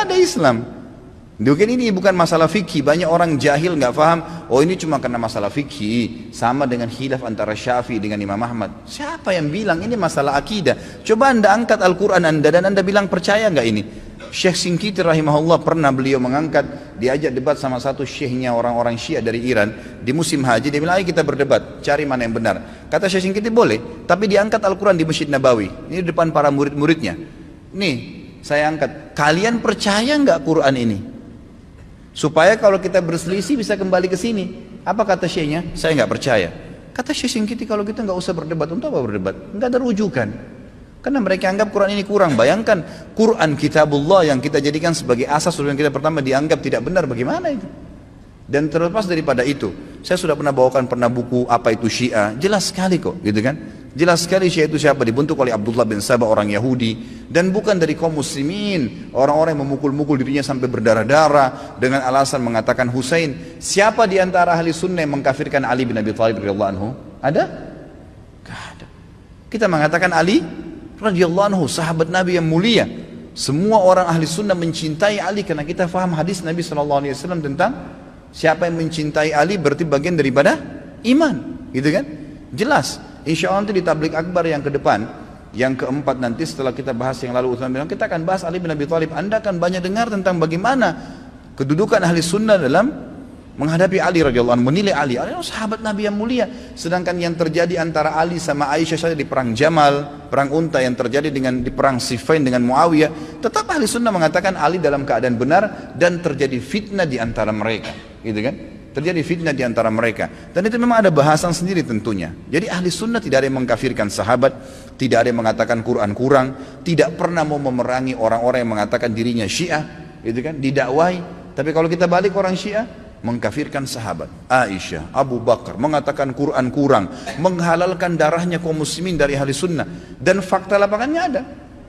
nggak ada Islam. Mungkin ini bukan masalah fikih, banyak orang jahil nggak paham. Oh ini cuma karena masalah fikih, sama dengan khilaf antara Syafi'i dengan Imam Ahmad. Siapa yang bilang ini masalah akidah? Coba anda angkat Al-Quran anda dan anda bilang percaya nggak ini? Syekh Shinqiti rahimahullah pernah beliau mengangkat, diajak debat sama satu syekhnya orang-orang Syiah dari Iran di musim haji. Dia bilang ayo kita berdebat, cari mana yang benar. Kata Syekh Shinqiti boleh, tapi diangkat Al-Quran di Masjid Nabawi. Ini di depan para murid-muridnya. Nih saya angkat, kalian percaya nggak Quran ini? Supaya kalau kita berselisih bisa kembali ke sini. Apa kata syekhnya? Saya nggak percaya. Kata Syekh Shinqiti kalau kita nggak usah berdebat. Untuk apa berdebat? Nggak ada rujukan. Karena mereka anggap Quran ini kurang. Bayangkan Quran kitabullah yang kita jadikan sebagai asas yang kita pertama dianggap tidak benar. Bagaimana itu? Dan terlepas daripada itu, saya sudah pernah bawakan buku apa itu Syiah. Jelas sekali kok, gitu kan? Jelas sekali Syiah itu siapa, dibentuk oleh Abdullah bin Sabah, orang Yahudi, dan bukan dari kaum muslimin, orang-orang yang memukul-mukul dirinya sampai berdarah-darah dengan alasan mengatakan Husain. Siapa di antara ahli sunnah yang mengkafirkan Ali bin Abi Thalib radhiyallahu anhu? Ada? Gak ada. Kita mengatakan Ali radhiyallahu anhu sahabat Nabi yang mulia. Semua orang ahli sunnah mencintai Ali karena kita faham hadis Nabi SAW tentang siapa yang mencintai Ali berarti bagian daripada iman, gitu kan? Jelas. Insya Allah nanti di tablik akbar yang ke depan, yang keempat nanti setelah kita bahas yang lalu Utsman bilang, kita akan bahas Ali bin Abi Thalib. Anda akan banyak dengar tentang bagaimana kedudukan ahli sunnah dalam menghadapi Ali radhiyallahu anhu, menilai Ali. Ali sahabat Nabi yang mulia. Sedangkan yang terjadi antara Ali sama Aisyah saja di perang Jamal, perang Unta yang terjadi di perang Siffin dengan Muawiyah, tetap ahli sunnah mengatakan Ali dalam keadaan benar dan terjadi fitnah di antara mereka, gitu kan? Terjadi fitnah di antara mereka, dan itu memang ada bahasan sendiri tentunya. Jadi ahli sunnah tidak ada yang mengkafirkan sahabat, tidak ada yang mengatakan Quran kurang, tidak pernah mau memerangi orang-orang yang mengatakan dirinya Syiah, gitu kan, didakwai. Tapi kalau kita balik orang Syiah, mengkafirkan sahabat, Aisyah, Abu Bakar, mengatakan Quran kurang, menghalalkan darahnya kaum muslimin dari ahli sunnah, dan fakta lapangannya ada.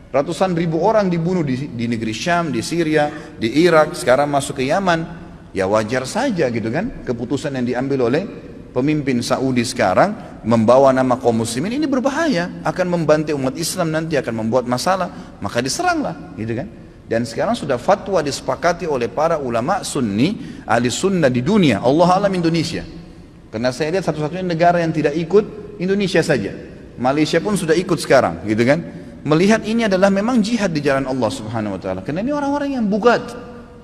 Ratusan ribu orang dibunuh di negeri Syam, di Syria, di Irak, sekarang masuk ke Yaman. Ya wajar saja gitu kan, keputusan yang diambil oleh pemimpin Saudi sekarang membawa nama kaum muslimin ini berbahaya, akan membantai umat Islam, nanti akan membuat masalah, maka diseranglah, gitu kan. Dan sekarang sudah fatwa disepakati oleh para ulama sunni, ahli sunnah di dunia, Allah alam Indonesia. Karena saya lihat satu-satunya negara yang tidak ikut Indonesia saja. Malaysia pun sudah ikut sekarang, gitu kan. Melihat ini adalah memang jihad di jalan Allah Subhanahu wa taala. Karena ini orang-orang yang bugat,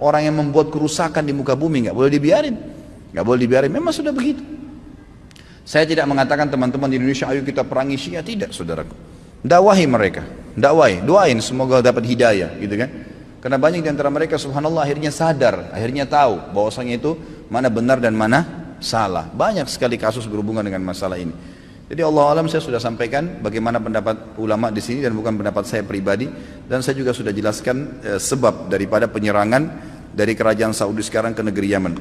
orang yang membuat kerusakan di muka bumi, nggak boleh dibiarin, nggak boleh dibiarin. Memang sudah begitu. Saya tidak mengatakan teman-teman di Indonesia ayo kita perangi Syiah, tidak saudaraku. Dakwahi mereka, dakwai, doain semoga dapat hidayah, gitu kan. Karena banyak di antara mereka subhanallah akhirnya sadar, akhirnya tahu bahwasanya itu mana benar dan mana salah. Banyak sekali kasus berhubungan dengan masalah ini. Jadi Allah alam saya sudah sampaikan bagaimana pendapat ulama di sini dan bukan pendapat saya pribadi, dan saya juga sudah jelaskan sebab daripada penyerangan dari kerajaan Saudi sekarang ke negeri Yaman.